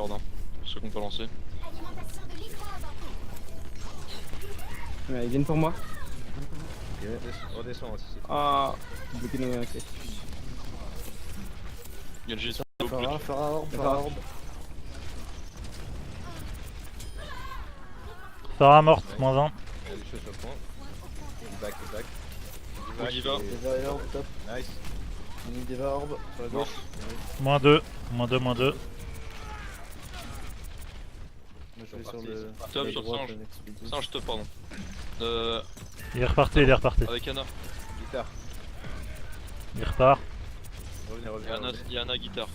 corde, hein. Ceux qu'on peut lancer. Ouais, ils viennent pour moi. Ok, redescends aussi. Ah, bloqué dans la clé. Il y a le G Phara orbe. Phara morte, moins 1. Il y a des choses sur le point. Back. Diva. Deva et orbe, top. Nice. Mini Deva orbe sur la gauche. Moins 2, moins 2, moins 2. Moi je vais sur le. Top la sur droite, singe. le next speed. Singe top, pardon. Il est reparti, il est reparti. Avec Anna. Guitare. Il repart. Revenez. Il y a Anna guitare.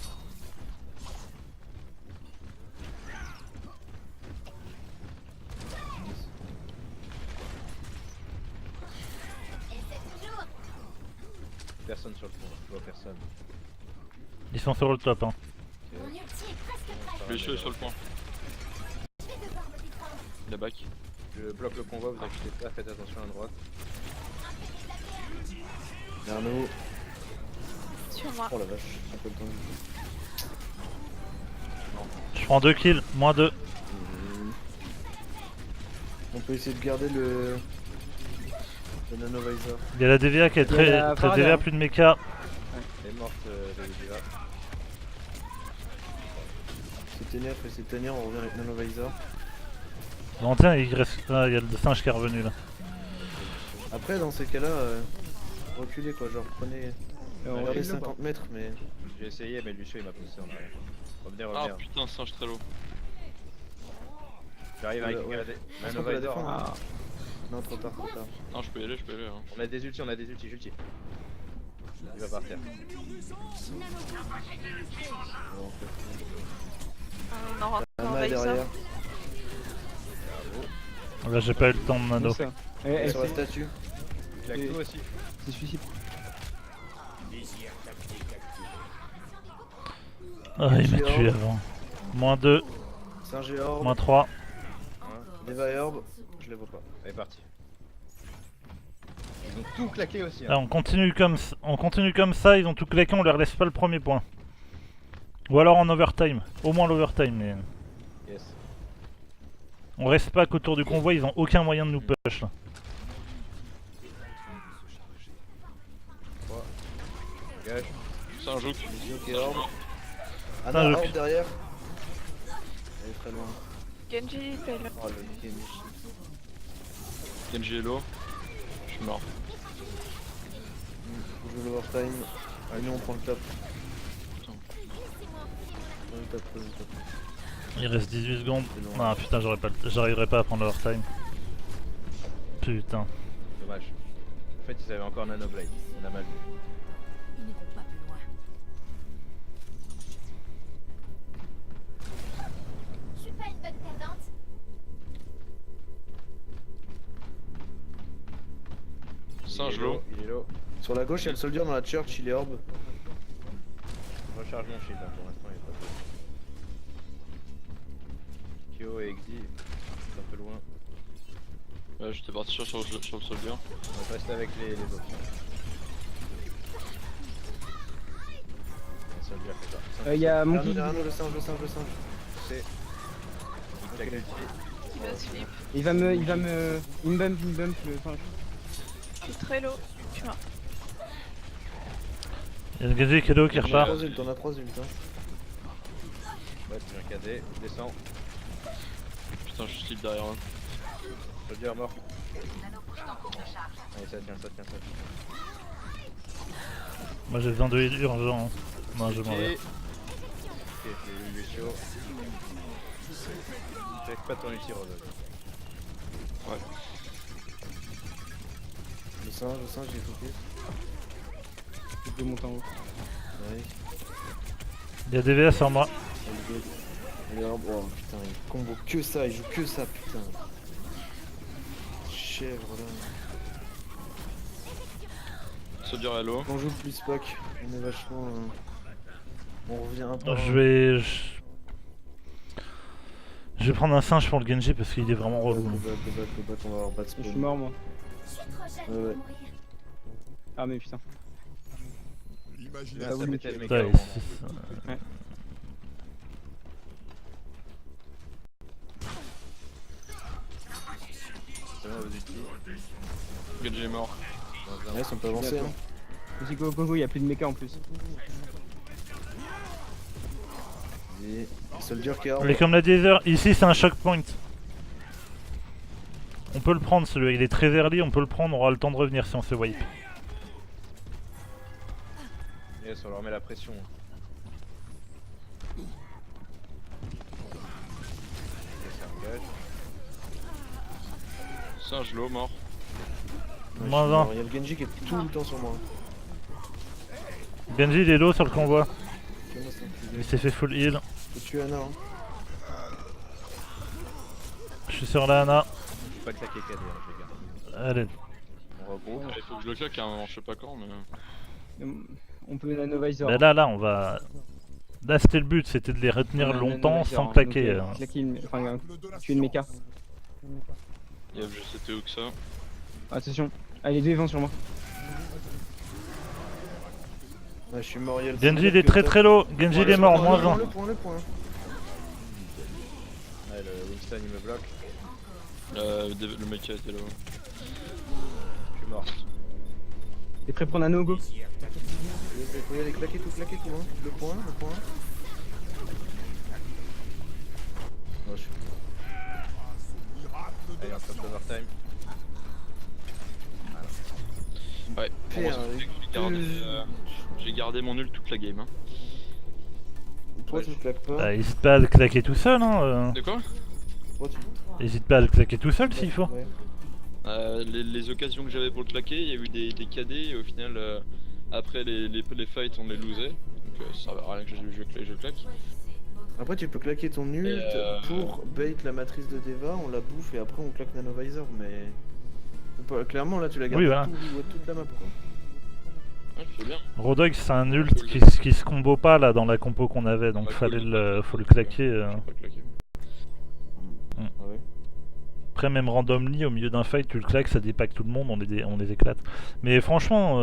Personne sur le pont, je vois personne. Ils sont sur le top. Hein. Lucio est sur le point. Il a back. Je bloque le convoi, vous inquiétez pas, faites attention à droite. Vers nous. Sur moi. Oh la vache, un peu le temps. Je prends 2 kills, moins 2. On peut essayer de garder le nanovisor. Il y a la DVA qui est Il y a la très Phara DVA, derrière. plus de mecha. Elle est morte de Diva. Essayer de tenir, on revient avec nanovisor. Bon tiens, il reste... Ah, il y a le singe qui est revenu là. Après dans ces cas-là, reculez quoi, genre prenez... Regardez 50 mètres mais... J'ai essayé mais Lucio il m'a poussé en arrière. Revenez. Ah putain, singe très low. J'arrive à récupérer la nanovisor. Ah, Non trop tard. Non, je peux y aller. Hein. On a des ultis, ulti. Il va partir. On en rentre en Anna est Visor. derrière. Là j'ai pas eu le temps de nano. ça. Eh, Sur la statue. claque tout aussi. c'est suicide. Ah il m'a tué avant. Moins 2, Singe et orbe. moins 3. Deva et orbe. Je les vois pas. Elle est partie. Ils ont tout claqué aussi. Là on continue comme ça, ils ont tout claqué, on leur laisse pas le premier point. Ou alors en overtime, au moins l'overtime mais... Yes. On reste pas qu'autour du convoi, ils ont aucun moyen de nous push là. Gage. Singe hook. Ok, orbe. Un Anna, hook. orbe derrière. Elle est très loin. Genji, t'es là. Oh le Kenji. Genji est low. Je suis mort. On joue l'overtime. Allez, nous on prend le top. Prends le top. Il reste 18 secondes. C'est long. Ah putain, j'arriverai pas à prendre l'overtime. Putain. Dommage. En fait, ils avaient encore Nanoblade. On a mal vu. Ils ne vont pas plus loin. Je suis pas une bonne perdante. Singe low. Il est low. Sur la gauche, il y a le soldier dans la church, il est orbe. Je recharge mon shield, hein, pour l'instant il est pas fait. Kyo et Exi, c'est un peu loin. Ouais, j'étais parti sur le soldier. On va rester avec les autres. Un soldier, c'est ça. Il y a Monkey. Derrière nous, le singe. C'est. Il va slip. Il me bump le singe. Je suis très low. Je suis mort. Il y a le Genji qui est low qui repart. On a 3 ults, hein. Ouais, tu viens cadet, descends. Putain, je suis slip derrière eux. Soldier mort. Allez, ça tient. Moi j'ai besoin de heal urgent. Hein. Non, je m'en vais. Ok, j'ai eu Lucio. Check pas ton ulti, Rodolphe. Ouais. Le singe, j'ai focus. Je peux monter en haut. Ouais. Il y a DVA sur moi. Il est orbe. Oh putain, il combo que ça, il joue que ça, putain. Chèvre là. Soldier est low. On joue plus Spock, on est vachement. On revient un peu. Je vais prendre un singe pour le Genji parce qu'il est vraiment relou. Le bot, on va avoir pas de Je spawn. suis mort moi. Je suis trop jeune Ouais. pour mourir. Ah mais putain. Là, ça voulu pétait le Putain, méca au moment. c'est- vos ultis. Genji est mort. Ouais, on peut avancer. Hein. Vas-y, go, go, go, y'a plus de mecha en plus. Et Soldier qui a. Mais comme l'a dit Heather, ici c'est un shock point. On peut le prendre celui-là, il est très early, on peut le prendre, on aura le temps de revenir si on se wipe. Yes, on leur met la pression. Singe low mort. Ouais, Moins je suis 20. mort. Il y a le Genji qui est tout le temps sur moi. Genji il est low sur le convoi. Fais-moi cet enculé. Il s'est fait full heal. Faut tuer Anna. Hein. Je suis sur la Ana. Faut pas claquer KD, hein, les gars. Allez. On regroupe. Il faut que je le claque à un moment, je sais pas quand, mais. On peut nanovisor. Mais là on va... Là c'était le but, c'était de les retenir longtemps sans claquer. Claquer enfin, tuer une mecha. Il y a juste été où que ça. Attention. Allez, 2 vents sur moi. Ouais, je suis mort. Il y a le Genji il est très très low, Genji il est mort, moins 20. Le point. Ouais, le Winston il me bloque. Le mec a été là. Je suis mort. T'es prêt pour nano, go? Il faut y aller claquer tout, hein. Le point. Oh, je suis... Allez, on stop d'overtime. Ouais, Faire, heureusement que j'ai gardé mon nul toute la game. Hein. Toi tu claques pas. Hésite pas à le claquer tout seul hein. De quoi? Toi tu... Hésite pas à le claquer tout seul s'il faut. Ouais. Les occasions que j'avais pour le claquer, il y a eu des KD et au final, après les fights, on les losait. Donc ça servait à rien que je claque. Après tu peux claquer ton ult pour bait la matrice de Deva, on la bouffe et après on claque Nanovisor, mais... Clairement là tu la gardes Oui, voilà. toute la map quoi. Ouais, c'est bien. Rodog c'est un ult qui se combo pas là dans la compo qu'on avait, donc faut le claquer. Je peux pas le claquer. Ouais. Après même randomly au milieu d'un fight tu le claques, ça dépack tout le monde, on les éclate. Mais franchement,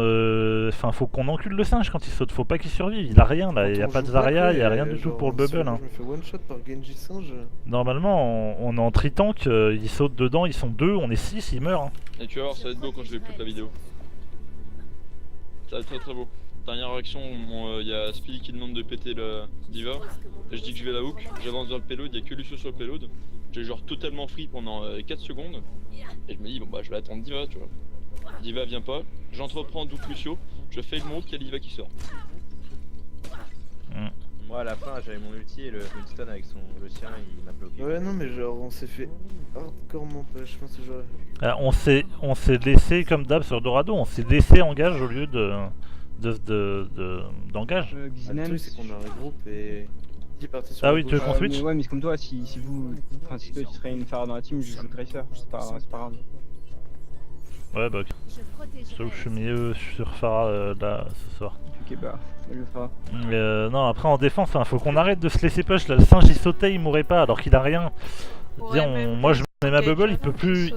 faut qu'on encule le singe quand il saute, faut pas qu'il survive, il a rien là, il y a pas de Zarya, il y a rien du tout pour le bubble. Hein. Je me fais one shot par Genji singe. Normalement on est en tri-tank, il saute dedans, ils sont 2, on est 6, il meurt. Hein. Et tu vas voir, ça va être beau quand je vais put la vidéo. Ça va être très très beau. Dernière action, il y a Speedy qui demande de péter le Diva. Et je dis que je vais la hook, j'avance vers le payload, il y a que Lucio sur le payload. J'ai genre totalement free pendant 4 secondes. Et je me dis, bon bah je vais attendre Diva, tu vois. Diva vient pas, j'entreprends d'où Lucio, je fais le move, il y a Diva qui sort. Moi à la fin j'avais mon ulti et le Winston avec le sien il m'a bloqué. Ouais non mais genre on s'est fait hardcorement push, je pense que j'aurais... On s'est laissé comme d'hab sur Dorado, on s'est laissé engage au lieu d'engage. Le truc c'est qu'on a un groupe et... Ah oui, tu veux qu'on switch? Ouais mais c'est comme toi, si vous... Enfin si toi tu serais une Pharah dans la team, je joue Tracer, c'est pas grave. Ouais bah ok. Sauf que je suis mieux sur Pharah là ce soir. Ok bah, je le ferai. Mais non après en défense, faut qu'on arrête de se laisser push là, le singe il sautait, il mourrait pas alors qu'il a rien. Moi je mets ma bubble, il peut plus...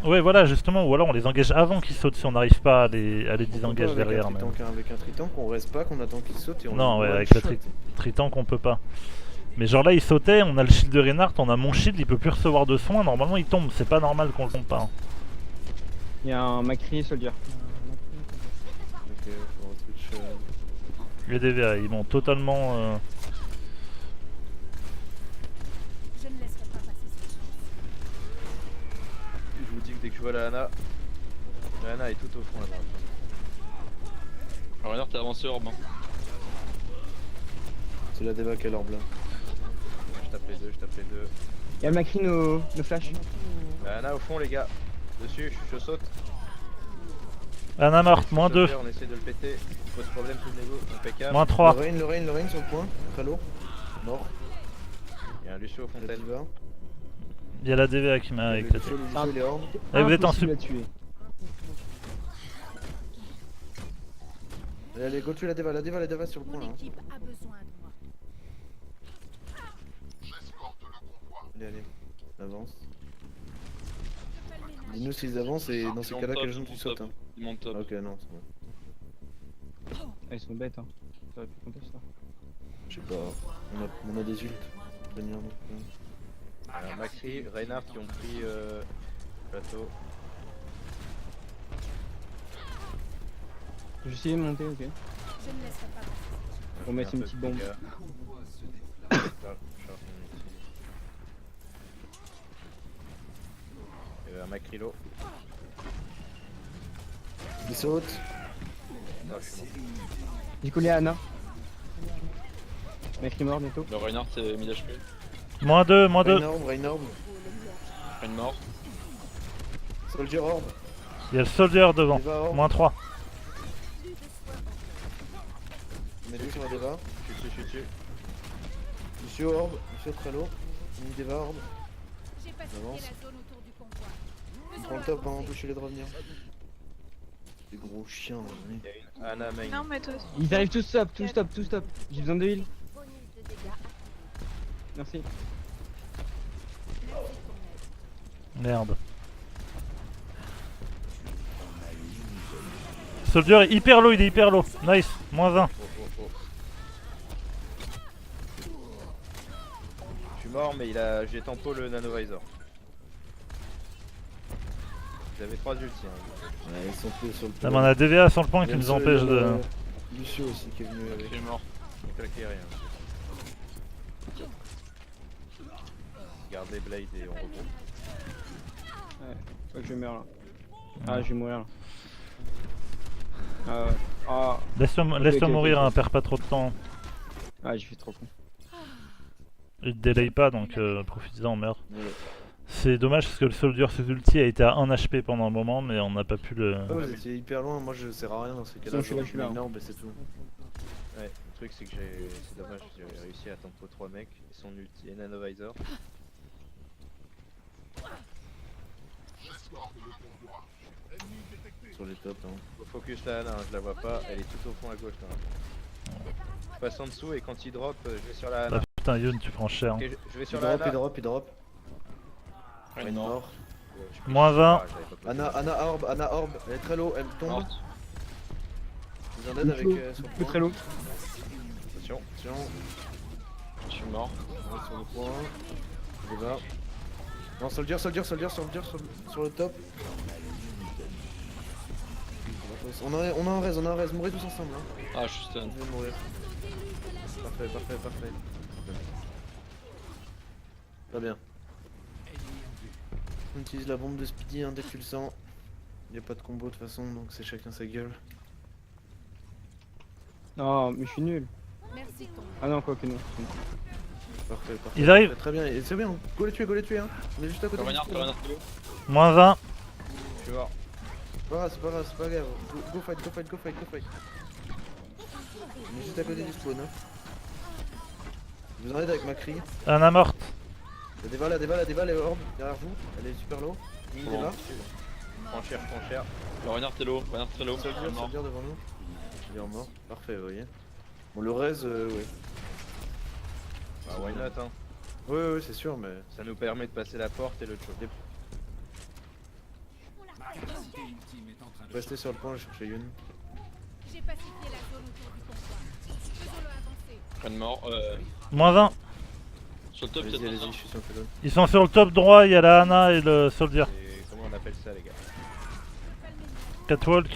Ouais voilà justement, ou alors on les engage avant qu'ils sautent si on n'arrive pas à les désengager derrière. Avec un tritank on reste pas, qu'on attend qu'ils sautent et on... Non ouais avec le tritank on peut pas. Mais genre là il sautait, on a le shield de Reinhardt, on a mon shield, il peut plus recevoir de soins, normalement il tombe, c'est pas normal qu'on le tombe pas. Hein. Il y a un Macri Soldier. Ok, faut switch... Les DVA ils vont totalement... Je ne laisserai pas passer cette chance. Je vous dis que dès que je vois la Ana est tout au fond là-bas. Alors Renard t'es avancé orbe. Hein. C'est la Deva qui a l'orbe là. Je tape les deux. Il y a le Macri no flash. La Ana au fond les gars. Dessus, je saute. Anna morte, moins 2. On essaie de le péter. Pose problème sous le négo. Impeccable. Moins 3. Le Rain sur le point. Très lourd. Mort. Il y a un Lucio au fond de La tête. Diva. Il y a la DVA qui m'a éclaté. Le Lucio il est orbe. Allez, vous êtes en Impossible sub. à tuer. Allez, go tuer la Deva sur le point Mon là. équipe a besoin de moi. Allez, avance. Dis-nous s'ils avancent et dans ces cas-là, quel zone tu sautes hein. Il monte top. Ok, non, c'est bon. Ah, ils sont bêtes hein. Ça aurait pu compter ça. Je sais pas, on a des ults. Venir, donc, Maxi, Reinhardt qui ont pris Plateau. Je vais essayer de monter, ok. Je ne laisserai pas passer. Pour mettre une petite bombe. Un Macrilo. Il saute. Non, je suis mort. J'ai collé à Anna. Mec est mort bientôt. Le Reinhardt c'est 1000 HP. Moins 2, moins 2. Reinhardt. Une mort. Soldier Orb. Il y a le soldier devant. Deva Orb. Moins 3. Mets lui sur la Deva. Je suis dessus. Monsieur Orb. Monsieur Trello. Mini Deva Orb. J'ai pacifié Avance. la zone autour du convoi. On prend le top, hein, empêchez-les de revenir. Des gros chiens. Il y a une Anna main. Non, mais toi aussi. Ils arrivent tous stop, tout stop, tout stop. J'ai besoin de heal. Bonus de dégâts. Merci. Merde. Soldier est hyper low, il est hyper low. Nice. Moins 1. Je suis mort, mais j'ai tempo le nanovisor. J'avais 3 ultis. Hein. Ouais, ils sont plus sur le Là, mais on a DVA sur le point qui nous empêche de. Lucio aussi qui est venu avec. Il est mort. Ne claquez rien. Gardez Blade et on regroupe. Ouais, faut que je meurs là. Ah, je vais mourir là. Ah ouais. Ah, Laisse-toi ok, mourir, ok. hein, perds pas trop de temps. ah j'ai fait trop con. Il te délaye pas donc profite-en, merde. Ouais. C'est dommage parce que le soldier ses ulti a été à 1 HP pendant un moment, mais on n'a pas pu le. Ah, vous étiez hyper loin, moi je sers à rien dans ces cas-là. Non, je suis là, je suis là. Une orbe et c'est tout. Ouais, le truc c'est que c'est dommage, j'ai réussi à tempo 3 mecs, son ulti et nanovisor. Sur les tops. Hein. Faut focus la Anna, hein, je la vois pas, elle est tout au fond à gauche là. Je passe en dessous et quand il drop, je vais sur la Anna. Ah putain, Youn, tu prends cher. Hein. Ok, je vais Il sur la drop, Anna. il drop. Une Une mort. mort. Moins 20. Ah, j'avais pas placé. Anna Orb, elle est très low, elle tombe. Morte. Ils en aident avec son Plus point. très low. Attention. Tiens, Je suis mort. on est sur le point. On va. Non, soldier sur le top. On a un res, mourrez tous ensemble. Hein. Ah, je suis stun. Je vais mourir. Parfait. Très bien. On utilise la bombe de Speedy hein, dès que tu le sens. Il n'y a pas de combo de toute façon, donc c'est chacun sa gueule. Non, mais je suis nul. Merci ton. Ah non, quoi que non. Parfait. Ils arrivent. Très bien, et c'est bien, go les tuer hein. On est juste à côté. Le Reinhardt, le Reinhardt, le Moins 20. Je suis mort. C'est pas grave. Go fight. On est juste à côté du spawn. Hein. Je vous en aide avec ma crie. Anna morte. La Deva, elle est orb derrière vous. Elle est super low. Mini Bon. Deva. Prends cher. Le Reinhardt est low. Reinhardt très low. Soldier Mort. devant nous. Il est en mort. Parfait, vous voyez. Bon, le res, ouais. Bah why not hein. Ouais, c'est sûr, mais. Ça nous permet de passer la porte et le choc. Restez sur le point, je cherche Yun. J'ai pacifié la zone autour du convoi. Faisons-le avancer. Une mort. Moins 20. Sur le top, Allez-y, peut-être. je suis sur le payload. Ils sont sur le top droit, il y a la Anna et le soldier. Et comment on appelle ça les gars? Catwalk.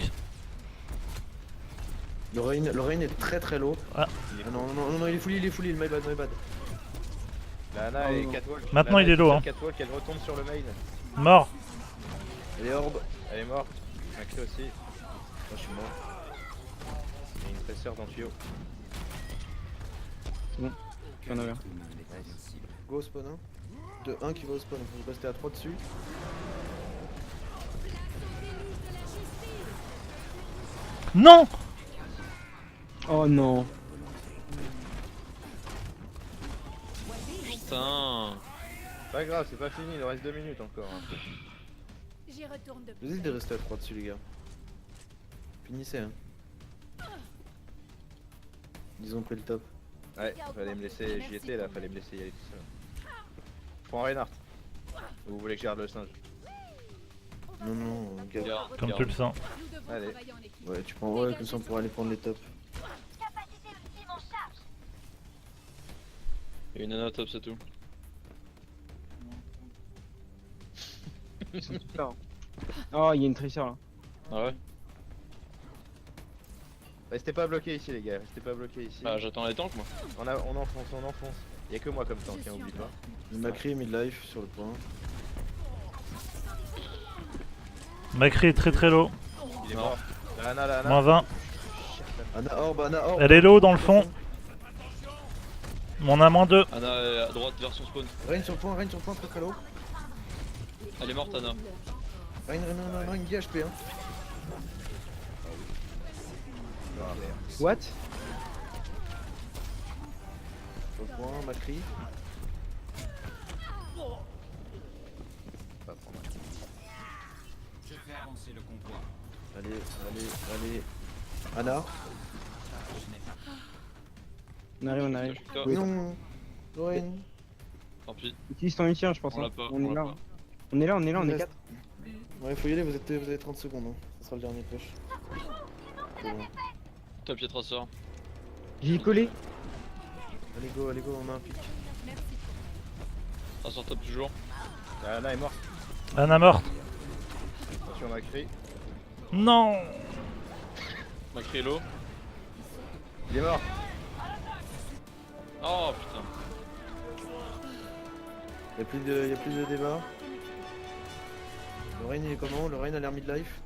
Le rain est très low. Ah. Non, il est fully, my bad. La Anna et Catwalk. Maintenant, La Anna il est low, sur hein. Catwalk, elle retombe sur le main. Mort. Elle est orb. Elle est morte. Maxi aussi. Moi, je suis mort. Il y a une presseur dans le tuyau. J'en avais un. Go au spawn, hein. De 1 qui va au spawn, vous restez à 3 dessus. Non. Oh non. Putain. Pas grave, c'est pas fini, il nous reste 2 minutes encore. Hein. J'y retourne de Vas-y de rester à 3 dessus, les gars. Finissez, hein. Ils ont pris le top. Ouais, fallait me laisser, j'y étais là, fallait me laisser y aller tout seul. Je prends Reinhardt. Ou vous voulez que je garde le singe? Non, gars. Garde, Comme garde. tu le sens. Nous devons Allez. travailler en équipe. Ouais, tu prends, ouais, comme ça on pourra aller prendre les tops. Capacité ultime en charge. Et une nana top, c'est tout. Ils sont tous là. Hein. Oh, il y a une Tracer là. Ah ouais. Restez pas bloqués ici les gars, restez pas bloqués ici. Bah j'attends les tanks moi. On enfonce, on enfonce. Y'a que moi comme tank, hein, oublie pas. Macri mid-life sur le point. Macri est très très low. Il est mort. La Ana. Moins 20. Ana Orb, Ana Orb. Elle est low dans le fond. On a moins 2. Ana est à droite vers son spawn. Reign sur le point, très très low. Elle est morte Ana. Reign, 10 HP hein. What? Sur le point, Macri. Pas prendre. Allez. Ana. On arrive. Putain, Oui, non. Lorraine. tant pis. Utilise ton ulti, hein, je pense. On l'a Hein. pas. On est là. l'a Hein. On est là, on est Reste. 4. Ouais, faut y aller, vous avez 30 secondes. Hein. Ça sera le dernier push. C'est bon. Top pied traceur. J'ai collé. Allez go, on a un pic. Traceur top toujours. La Ana est morte. Ana morte. Attention Macri. Non. Macrélo. Il est mort. Oh putain. Y'a plus de débat. Le Reign il est comment? Le Reign a l'air mid-life.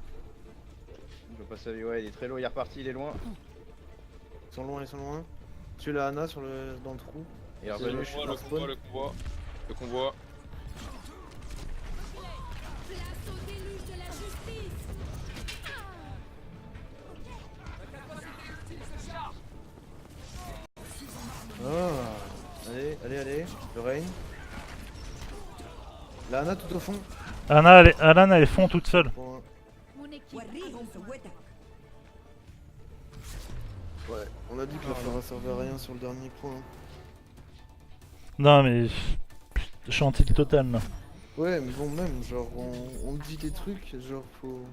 Je veux pas savoir, ouais, il est très low, il est reparti, il est loin. Ils sont loin. Tu la Ana dans le trou. Il est C'est revenu. le spawn. Le convoi. Place au déluge de la justice. Ah. Allez. Le Reign. La Ana tout au fond. Ana elle est fond toute seule. Bon, Mon équipe. ouais, on a dit que la Flora servait à rien sur le dernier point. Non mais... Je suis en tilt total là. Ouais, mais bon, même, genre, on dit des trucs, genre, faut.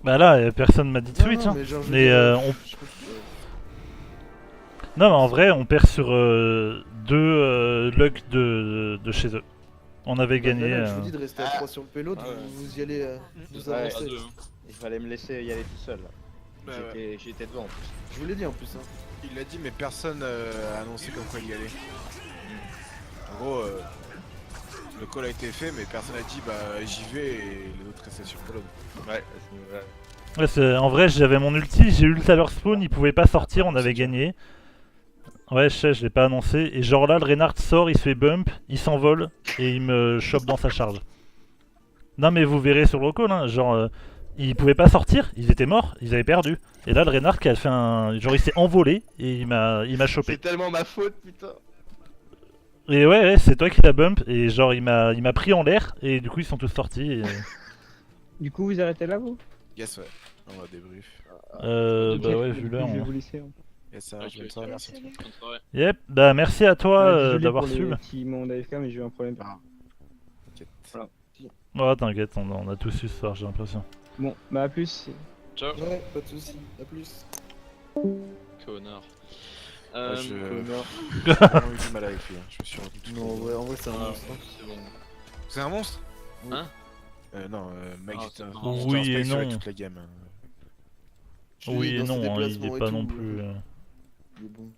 Bah là, personne m'a dit de Non, switch. non, Hein. mais genre, je veux Mais dire, on... je trouve Non mais en vrai, on perd sur 2 luck de chez eux. On avait que- gagné. Là, je vous dis de rester à 3 sur le payload, Ah ouais. vous y allez, vous Ouais, avancez. À deux, hein. Il fallait me laisser y aller tout seul. Là. Bah J'étais devant en plus. Je vous l'ai dit en plus, hein. Il l'a dit, mais personne a annoncé comme quoi il y allait. En gros, le call a été fait, mais personne a dit bah j'y vais et les autres restaient sur payload. Ouais, à ce niveau-là. Ouais, en vrai, j'avais mon ulti, j'ai ult à leur spawn, ils pouvaient pas sortir, on avait gagné. Ouais, je sais, je l'ai pas annoncé. Et genre là, le Reinhardt sort, il se fait bump, il s'envole et il me chope dans sa charge. Non mais vous verrez sur le call, hein, genre ils pouvaient pas sortir, ils étaient morts, ils avaient perdu. Et là, le Reinhardt qui a fait un... Genre il s'est envolé et il m'a chopé. C'est tellement ma faute, putain. Et ouais, c'est toi qui l'as bump et genre il m'a pris en l'air et du coup ils sont tous sortis. Et... Du coup, vous arrêtez là, vous? Yes, ouais. On va débrief. bah Ok, ouais, du vu coup, l'heure. Je vais on- vous laisser. Hein. Yes, ça, Ok, bonne soirée, merci. Salut. Bonne soirée. Yep, bah merci à toi Désolé d'avoir pour su. les petits mondes AFK, mais j'ai eu un problème. T'inquiète. Oh t'inquiète, on a tous su ce soir, j'ai l'impression. Bon, bah à plus. Ciao. Ouais, pas de soucis, à plus. Connard. Ouais, Connard. J'ai vraiment eu du mal avec lui, hein. Je me suis rendu tout Non, ouais, en vrai, c'est un Ah, monstre. hein. c'est bon. C'est un monstre? Hein? Non, mec, Ah, j'étais c'est un marrant. j'étais un Oui et space avec non. toute la gamme. Je l'ai Oui dit et dans ses non, hein, il déplacements est et pas tout, non plus... Il est bon.